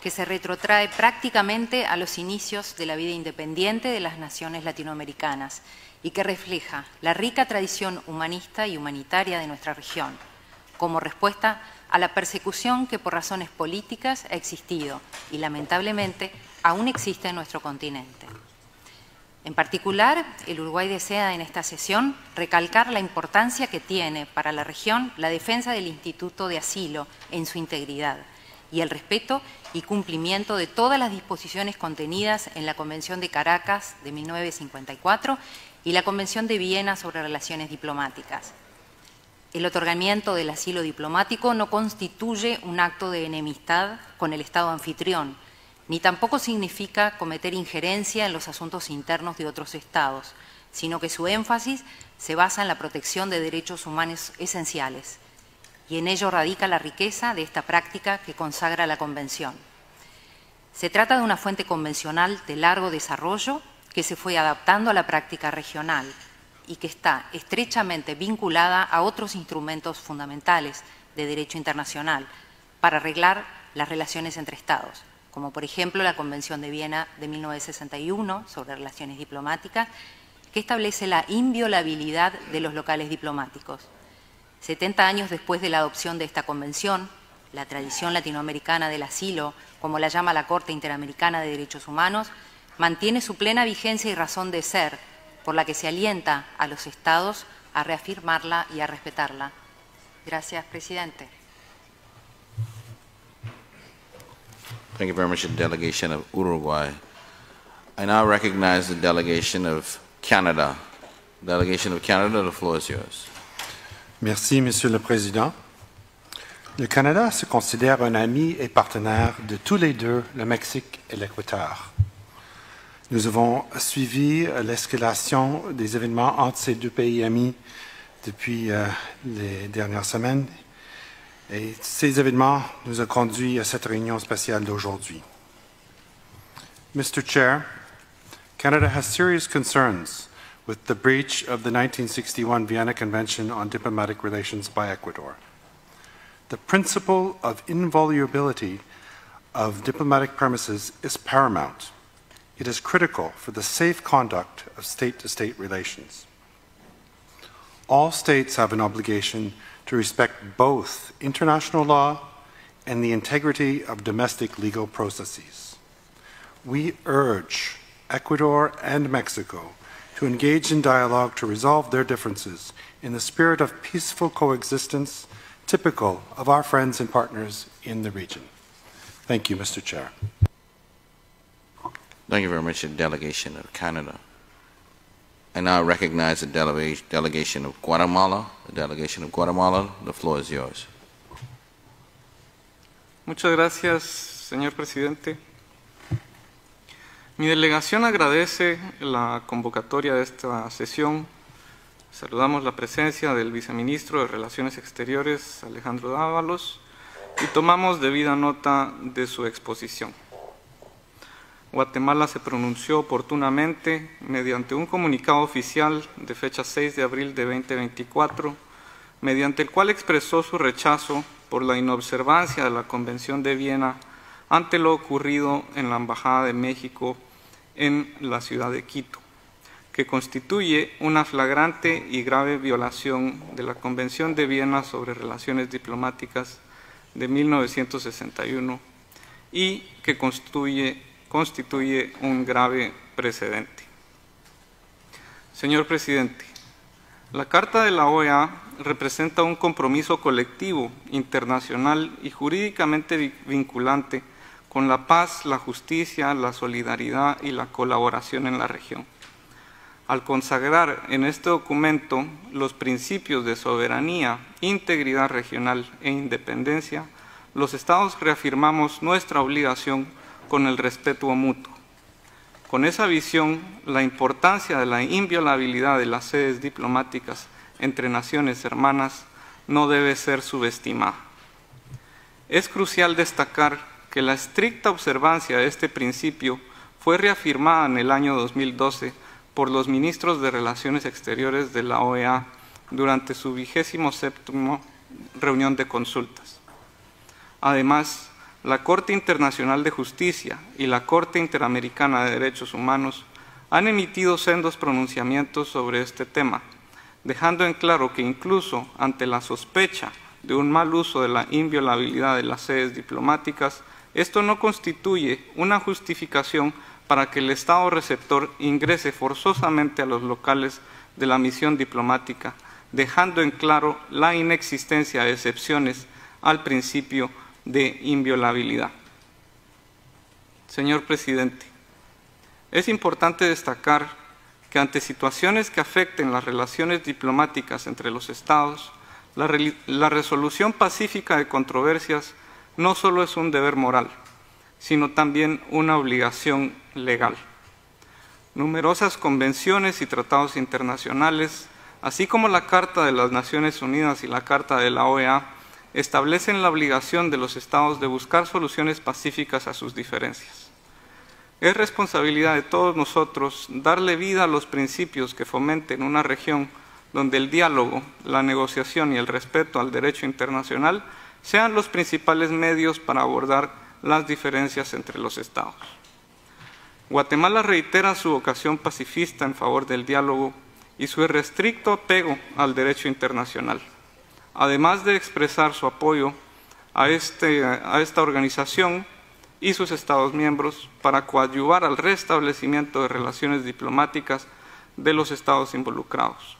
que se retrotrae prácticamente a los inicios de la vida independiente de las naciones latinoamericanas y que refleja la rica tradición humanista y humanitaria de nuestra región, como respuesta a la persecución que por razones políticas ha existido y lamentablemente aún existe en nuestro continente. En particular, el Uruguay desea en esta sesión recalcar la importancia que tiene para la región la defensa del Instituto de Asilo en su integridad y el respeto y cumplimiento de todas las disposiciones contenidas en la Convención de Caracas de 1954 y la Convención de Viena sobre Relaciones Diplomáticas. El otorgamiento del asilo diplomático no constituye un acto de enemistad con el Estado anfitrión, ni tampoco significa cometer injerencia en los asuntos internos de otros Estados, sino que su énfasis se basa en la protección de derechos humanos esenciales, y en ello radica la riqueza de esta práctica que consagra la Convención. Se trata de una fuente convencional de largo desarrollo que se fue adaptando a la práctica regional y que está estrechamente vinculada a otros instrumentos fundamentales de derecho internacional para arreglar las relaciones entre Estados, como por ejemplo la Convención de Viena de 1961 sobre relaciones diplomáticas, que establece la inviolabilidad de los locales diplomáticos. 70 años después de la adopción de esta convención, la tradición latinoamericana del asilo, como la llama la Corte Interamericana de Derechos Humanos, mantiene su plena vigencia y razón de ser, por la que se alienta a los Estados a reafirmarla y a respetarla. Gracias, presidente. Thank you very much, the delegation of Uruguay. I now recognize the delegation of Canada. Delegation of Canada, the floor is yours. Merci, Monsieur le Président. Le Canada se considère un ami et partenaire de tous les deux, le Mexique et l'Équateur. Nous avons suivi l'escalation des événements entre ces deux pays amis depuis les dernières semaines. Et ces événements nous ont conduits à cette réunion spéciale d'aujourd'hui. Mr. Chair, Canada has serious concerns with the breach of the 1961 Vienna Convention on Diplomatic Relations by Ecuador. The principle of inviolability of diplomatic premises is paramount. It is critical for the safe conduct of state-to-state relations. All states have an obligation to respect both international law and the integrity of domestic legal processes. We urge Ecuador and Mexico to engage in dialogue to resolve their differences in the spirit of peaceful coexistence typical of our friends and partners in the region. Thank you, Mr. Chair. Thank you very much, the delegation of Canada. I now recognize the delegation of Guatemala. The delegation of Guatemala, the floor is yours. Muchas gracias, señor presidente. Mi delegación agradece la convocatoria de esta sesión. Saludamos la presencia del viceministro de Relaciones Exteriores, Alejandro Dávalos, y tomamos debida nota de su exposición. Guatemala se pronunció oportunamente mediante un comunicado oficial de fecha 6 de abril de 2024, mediante el cual expresó su rechazo por la inobservancia de la Convención de Viena ante lo ocurrido en la Embajada de México en la ciudad de Quito, que constituye una flagrante y grave violación de la Convención de Viena sobre Relaciones Diplomáticas de 1961 y que constituye un grave precedente. Señor presidente, la Carta de la OEA representa un compromiso colectivo, internacional y jurídicamente vinculante con la paz, la justicia, la solidaridad y la colaboración en la región. Al consagrar en este documento los principios de soberanía, integridad regional e independencia, los Estados reafirmamos nuestra obligación con el respeto mutuo. Con esa visión, la importancia de la inviolabilidad de las sedes diplomáticas entre naciones hermanas no debe ser subestimada. Es crucial destacar que la estricta observancia de este principio fue reafirmada en el año 2012 por los ministros de Relaciones Exteriores de la OEA durante su 27ª reunión de consultas. Además, la Corte Internacional de Justicia y la Corte Interamericana de Derechos Humanos han emitido sendos pronunciamientos sobre este tema, dejando en claro que incluso ante la sospecha de un mal uso de la inviolabilidad de las sedes diplomáticas, esto no constituye una justificación para que el Estado receptor ingrese forzosamente a los locales de la misión diplomática, dejando en claro la inexistencia de excepciones al principio de inviolabilidad. Señor Presidente, es importante destacar que ante situaciones que afecten las relaciones diplomáticas entre los Estados, la resolución pacífica de controversias no solo es un deber moral, sino también una obligación legal. Numerosas convenciones y tratados internacionales, así como la Carta de las Naciones Unidas y la Carta de la OEA, establecen la obligación de los Estados de buscar soluciones pacíficas a sus diferencias. Es responsabilidad de todos nosotros darle vida a los principios que fomenten una región donde el diálogo, la negociación y el respeto al derecho internacional sean los principales medios para abordar las diferencias entre los Estados. Guatemala reitera su vocación pacifista en favor del diálogo y su irrestricto apego al derecho internacional, además de expresar su apoyo a esta organización y sus Estados miembros para coadyuvar al restablecimiento de relaciones diplomáticas de los Estados involucrados,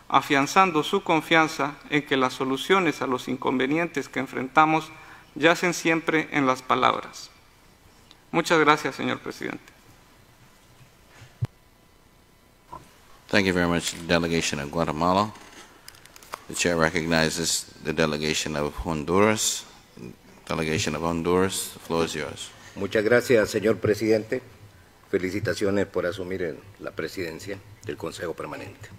afianzando su confianza en que las soluciones a los inconvenientes que enfrentamos yacen siempre en las palabras. Muchas gracias, señor presidente. Thank you very much, delegation of Guatemala. The chair recognizes the delegation of Honduras. Delegation of Honduras, the floor is yours. Muchas gracias, señor presidente. Felicitaciones por asumir la presidencia del Consejo Permanente.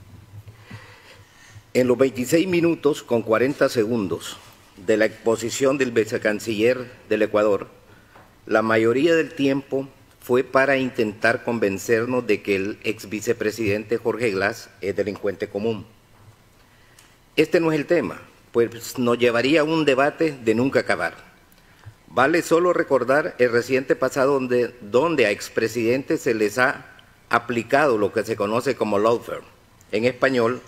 En los 26 minutos con 40 segundos de la exposición del vicecanciller del Ecuador, la mayoría del tiempo fue para intentar convencernos de que el ex vicepresidente Jorge Glass es delincuente común. Este no es el tema, pues nos llevaría a un debate de nunca acabar. Vale solo recordar el reciente pasado donde a expresidentes se les ha aplicado lo que se conoce como lawfare, en español,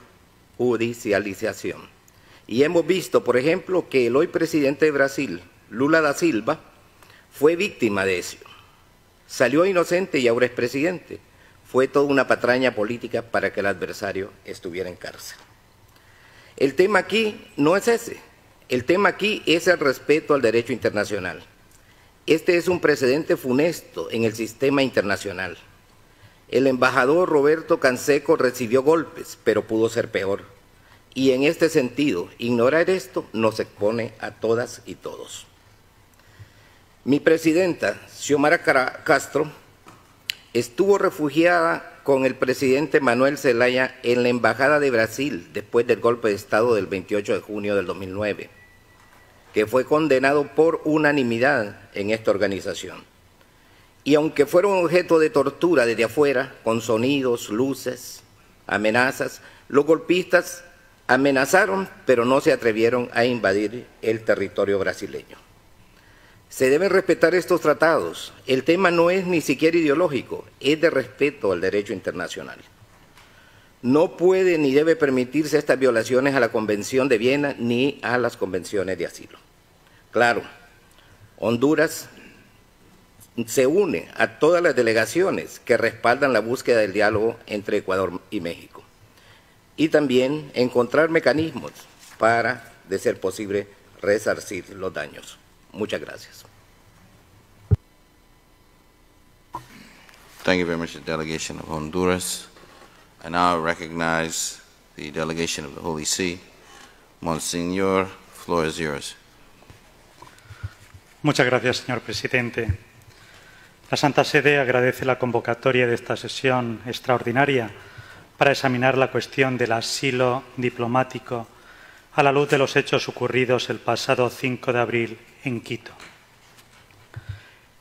judicialización. Y hemos visto, por ejemplo, que el hoy presidente de Brasil, Lula da Silva, fue víctima de eso. Salió inocente y ahora es presidente. Fue toda una patraña política para que el adversario estuviera en cárcel. El tema aquí no es ese. El tema aquí es el respeto al derecho internacional. Este es un precedente funesto en el sistema internacional. El embajador Roberto Canseco recibió golpes, pero pudo ser peor. Y en este sentido, ignorar esto nos expone a todas y todos. Mi presidenta, Xiomara Castro, estuvo refugiada con el presidente Manuel Zelaya en la Embajada de Brasil después del golpe de Estado del 28 de junio del 2009, que fue condenado por unanimidad en esta organización. Y aunque fueron objeto de tortura desde afuera, con sonidos, luces, amenazas, los golpistas amenazaron, pero no se atrevieron a invadir el territorio brasileño. Se deben respetar estos tratados. El tema no es ni siquiera ideológico, es de respeto al derecho internacional. No puede ni debe permitirse estas violaciones a la Convención de Viena ni a las convenciones de asilo. Claro, Honduras se une a todas las delegaciones que respaldan la búsqueda del diálogo entre Ecuador y México. Y también encontrar mecanismos para, de ser posible, resarcir los daños. Muchas gracias. Thank you very much, the delegation of Honduras. I now recognize the delegation of the Holy See. Monsignor, the floor is yours. Muchas gracias, señor presidente. La Santa Sede agradece la convocatoria de esta sesión extraordinaria para examinar la cuestión del asilo diplomático a la luz de los hechos ocurridos el pasado 5 de abril en Quito.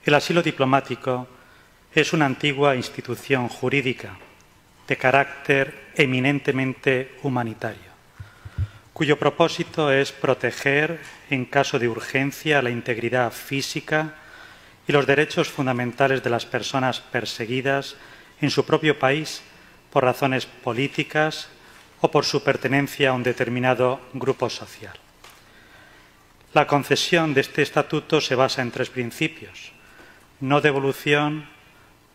El asilo diplomático es una antigua institución jurídica de carácter eminentemente humanitario, cuyo propósito es proteger, en caso de urgencia, la integridad física y los derechos fundamentales de las personas perseguidas en su propio país por razones políticas o por su pertenencia a un determinado grupo social. La concesión de este estatuto se basa en 3 principios: no devolución,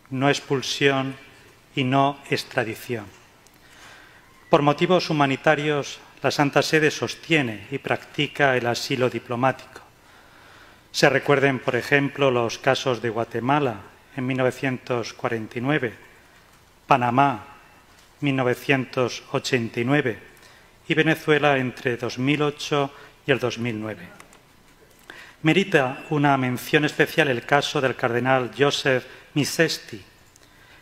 no expulsión y no extradición. Por motivos humanitarios, la Santa Sede sostiene y practica el asilo diplomático. Se recuerden, por ejemplo, los casos de Guatemala en 1949, Panamá 1989 y Venezuela entre 2008 y el 2009. Merita una mención especial el caso del cardenal Joseph Misesti,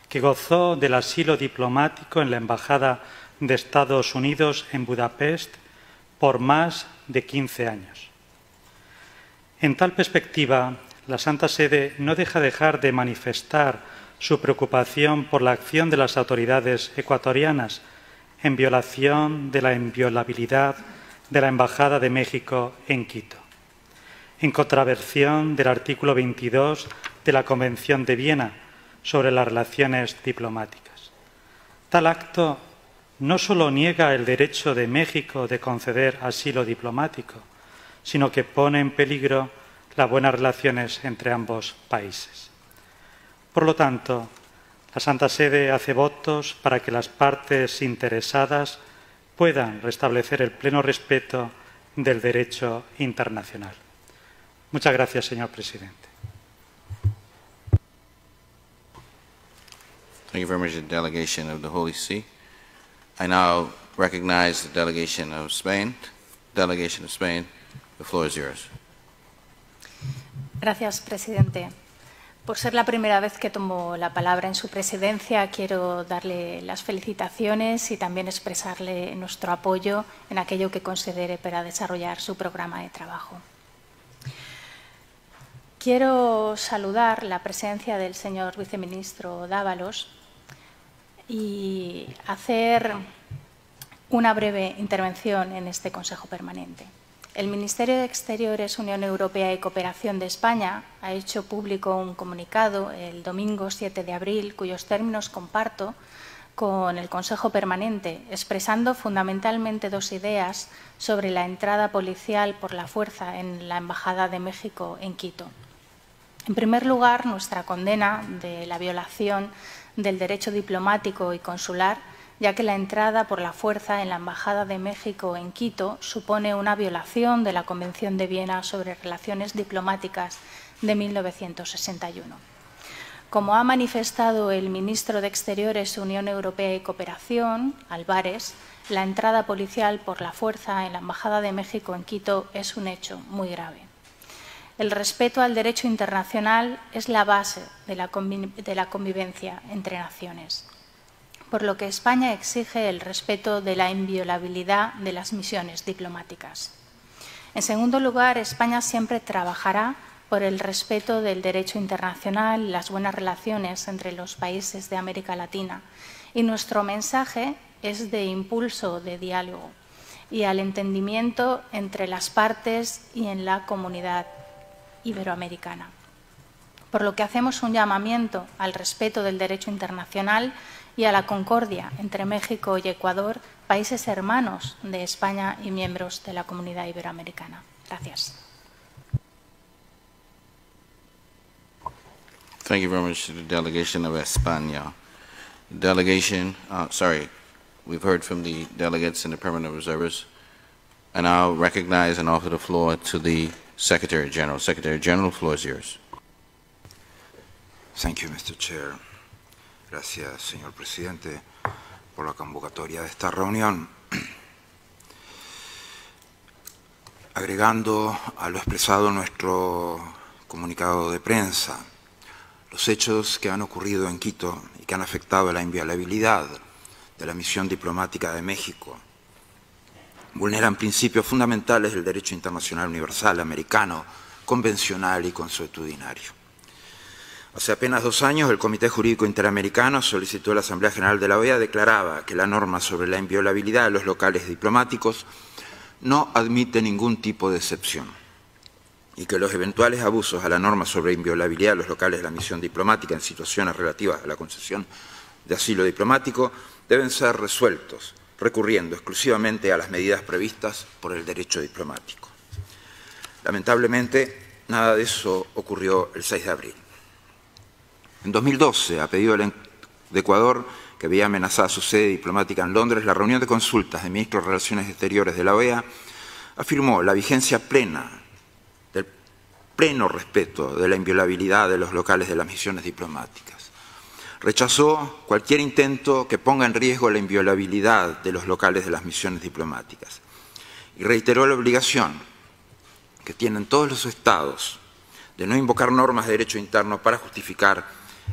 que gozó del asilo diplomático en la Embajada de Estados Unidos en Budapest por más de 15 años. En tal perspectiva, la Santa Sede no deja de manifestar su preocupación por la acción de las autoridades ecuatorianas en violación de la inviolabilidad de la Embajada de México en Quito, en contravención del artículo 22 de la Convención de Viena sobre las relaciones diplomáticas. Tal acto no solo niega el derecho de México de conceder asilo diplomático, sino que pone en peligro las buenas relaciones entre ambos países. Por lo tanto, la Santa Sede hace votos para que las partes interesadas puedan restablecer el pleno respeto del derecho internacional. Muchas gracias, señor presidente. Thank you very much, the delegation of the Holy See. I now recognize the delegation of Spain. Delegation of Spain, the floor is yours. Gracias, presidente. Por ser la primera vez que tomo la palabra en su presidencia, quiero darle las felicitaciones y también expresarle nuestro apoyo en aquello que considere para desarrollar su programa de trabajo. Quiero saludar la presencia del señor viceministro Dávalos y hacer una breve intervención en este Consejo Permanente. El Ministerio de Exteriores, Unión Europea y Cooperación de España ha hecho público un comunicado el domingo 7 de abril, cuyos términos comparto con el Consejo Permanente, expresando fundamentalmente 2 ideas sobre la entrada policial por la fuerza en la Embajada de México en Quito. En primer lugar, nuestra condena de la violación del derecho diplomático y consular, ya que la entrada por la fuerza en la Embajada de México en Quito supone una violación de la Convención de Viena sobre Relaciones Diplomáticas de 1961. Como ha manifestado el ministro de Exteriores, Unión Europea y Cooperación, Álvarez, la entrada policial por la fuerza en la Embajada de México en Quito es un hecho muy grave. El respeto al derecho internacional es la base de la convivencia entre naciones, por lo que España exige el respeto de la inviolabilidad de las misiones diplomáticas. En segundo lugar, España siempre trabajará por el respeto del derecho internacional y las buenas relaciones entre los países de América Latina, y nuestro mensaje es de impulso de diálogo y al entendimiento entre las partes y en la comunidad iberoamericana. Por lo que hacemos un llamamiento al respeto del derecho internacional y a la concordia entre México y Ecuador, países hermanos de España y miembros de la comunidad iberoamericana. Gracias. Thank you very much to the delegation of España. Delegation, we've heard from the delegates and the permanent observers. And I'll recognize and offer the floor to the Secretary General. Secretary General, the floor is yours. Thank you, Mr. Chair. Gracias, señor presidente, por la convocatoria de esta reunión. Agregando a lo expresado en nuestro comunicado de prensa, los hechos que han ocurrido en Quito y que han afectado la inviolabilidad de la misión diplomática de México vulneran principios fundamentales del derecho internacional universal, americano, convencional y consuetudinario. Hace apenas 2 años, el Comité Jurídico Interamericano solicitó a la Asamblea General de la OEA declaraba que la norma sobre la inviolabilidad de los locales diplomáticos no admite ningún tipo de excepción y que los eventuales abusos a la norma sobre inviolabilidad de los locales de la misión diplomática en situaciones relativas a la concesión de asilo diplomático deben ser resueltos recurriendo exclusivamente a las medidas previstas por el derecho diplomático. Lamentablemente, nada de eso ocurrió el 6 de abril. En 2012, a pedido de Ecuador, que veía amenazada su sede diplomática en Londres, la reunión de consultas de ministros de Relaciones Exteriores de la OEA afirmó la vigencia plena del pleno respeto de la inviolabilidad de los locales de las misiones diplomáticas. Rechazó cualquier intento que ponga en riesgo la inviolabilidad de los locales de las misiones diplomáticas y reiteró la obligación que tienen todos los estados de no invocar normas de derecho interno para justificar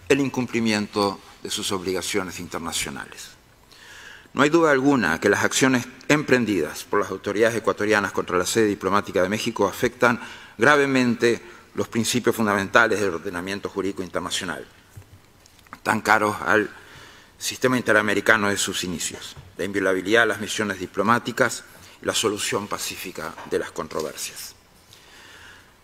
el incumplimiento de sus obligaciones internacionales. No hay duda alguna que las acciones emprendidas por las autoridades ecuatorianas contra la sede diplomática de México afectan gravemente los principios fundamentales del ordenamiento jurídico internacional, tan caros al sistema interamericano de sus inicios, la inviolabilidad de las misiones diplomáticas y la solución pacífica de las controversias.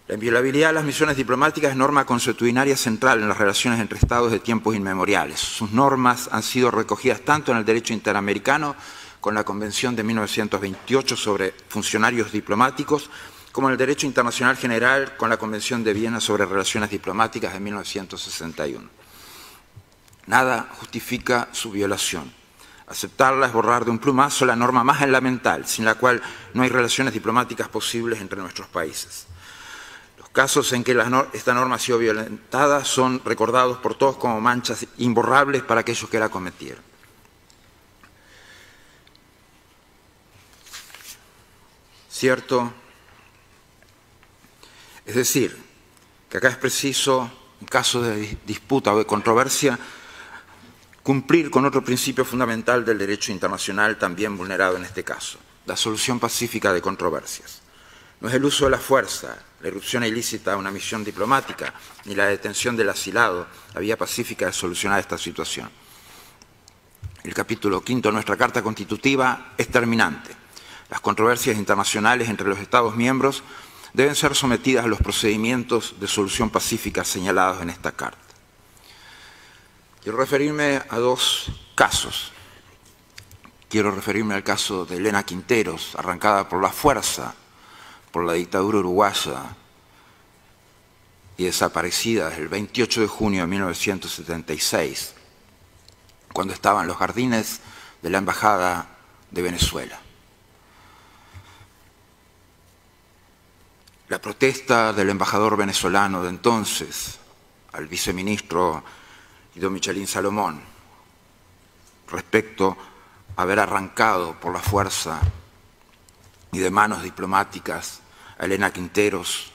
La inviolabilidad de las misiones diplomáticas es norma consuetudinaria central en las relaciones entre Estados de tiempos inmemoriales. Sus normas han sido recogidas tanto en el derecho interamericano, con la Convención de 1928 sobre funcionarios diplomáticos, como en el derecho internacional general, con la Convención de Viena sobre relaciones diplomáticas de 1961. Nada justifica su violación. Aceptarla es borrar de un plumazo la norma más elemental, sin la cual no hay relaciones diplomáticas posibles entre nuestros países. Los casos en que esta norma ha sido violentada son recordados por todos como manchas imborrables para aquellos que la cometieron. ¿Cierto? Es decir, que acá es preciso, en caso de disputa o de controversia, cumplir con otro principio fundamental del derecho internacional también vulnerado en este caso, la solución pacífica de controversias. No es el uso de la fuerza, la irrupción ilícita de una misión diplomática, ni la detención del asilado, la vía pacífica de solucionar esta situación. El capítulo 5 de nuestra Carta Constitutiva es terminante. Las controversias internacionales entre los Estados miembros deben ser sometidas a los procedimientos de solución pacífica señalados en esta Carta. Quiero referirme a dos casos. Quiero referirme al caso de Elena Quinteros, arrancada por la fuerza por la dictadura uruguaya y desaparecida desde el 28 de junio de 1976, cuando estaba en los jardines de la Embajada de Venezuela. La protesta del embajador venezolano de entonces, al viceministro Guido Michelín Salomón, respecto a haber arrancado por la fuerza y de manos diplomáticas a Elena Quinteros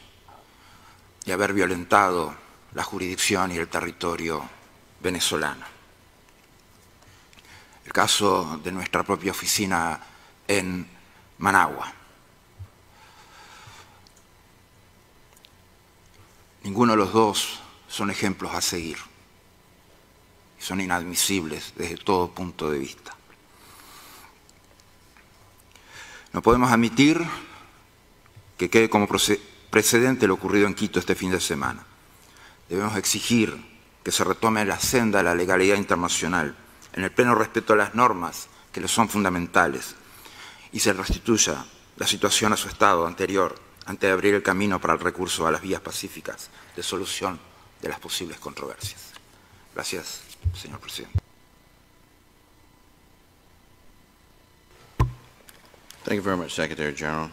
y haber violentado la jurisdicción y el territorio venezolano. El caso de nuestra propia oficina en Managua. Ninguno de los dos son ejemplos a seguir y son inadmisibles desde todo punto de vista. No podemos admitir que quede como precedente lo ocurrido en Quito este fin de semana. Debemos exigir que se retome la senda de la legalidad internacional en el pleno respeto a las normas que le son fundamentales y se restituya la situación a su estado anterior antes de abrir el camino para el recurso a las vías pacíficas de solución de las posibles controversias. Gracias, señor presidente. Thank you very much, Secretary General.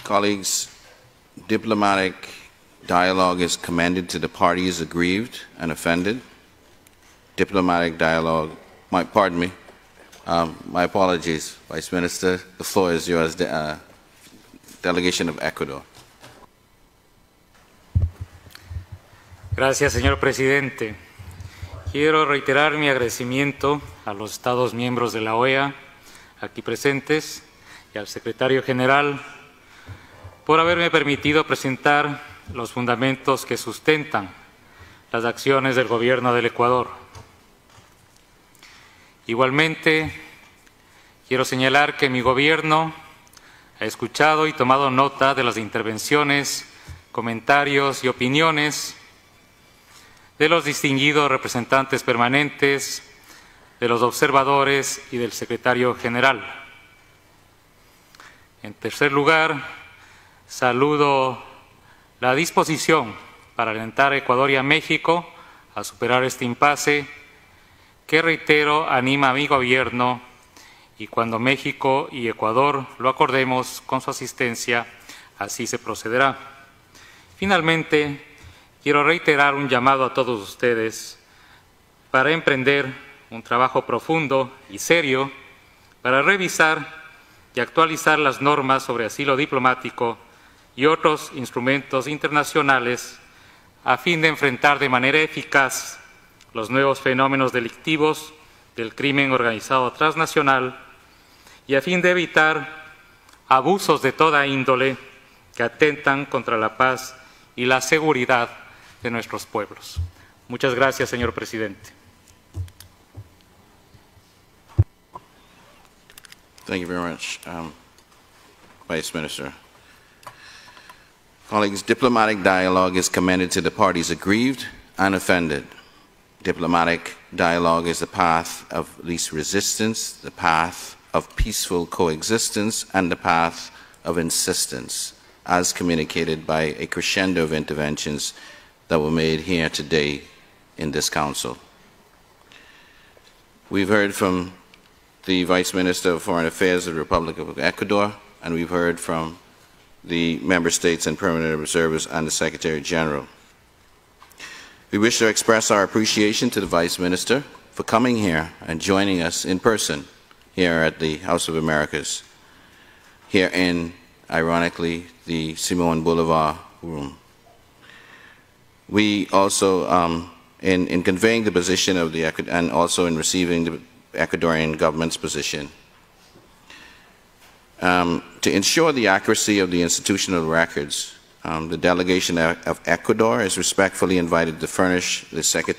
Colleagues, diplomatic dialogue is commended to the parties aggrieved and offended. Diplomatic dialogue, pardon me, my apologies, Vice Minister. The floor is yours, Delegation of Ecuador. Gracias, señor presidente. Quiero reiterar mi agradecimiento a los Estados miembros de la OEA, aquí presentes, y al secretario general por haberme permitido presentar los fundamentos que sustentan las acciones del gobierno del Ecuador. Igualmente, quiero señalar que mi gobierno ha escuchado y tomado nota de las intervenciones, comentarios y opiniones de los distinguidos representantes permanentes, de los observadores y del secretario general. En tercer lugar, saludo la disposición para alentar a Ecuador y a México a superar este impasse que, reitero, anima a mi gobierno, y cuando México y Ecuador lo acordemos con su asistencia, así se procederá. Finalmente, quiero reiterar un llamado a todos ustedes para emprender un trabajo profundo y serio para revisar y actualizar las normas sobre asilo diplomático y otros instrumentos internacionales a fin de enfrentar de manera eficaz los nuevos fenómenos delictivos del crimen organizado transnacional y a fin de evitar abusos de toda índole que atentan contra la paz y la seguridad de nuestros pueblos. Muchas gracias, señor presidente. Thank you very much, Vice Minister. Colleagues, diplomatic dialogue is commended to the parties aggrieved and offended. Diplomatic dialogue is the path of least resistance, the path of peaceful coexistence, and the path of insistence, as communicated by a crescendo of interventions that were made here today in this Council. We've heard from the Vice Minister of Foreign Affairs of the Republic of Ecuador, and we've heard from the Member States and Permanent Observers and the Secretary General. We wish to express our appreciation to the Vice Minister for coming here and joining us in person here at the House of Americas, here in, ironically, the Simón Bolivar room. We also, in conveying the position of the and also in receiving the Ecuadorian government's position, to ensure the accuracy of the institutional records, the delegation of Ecuador is respectfully invited to furnish the Secretary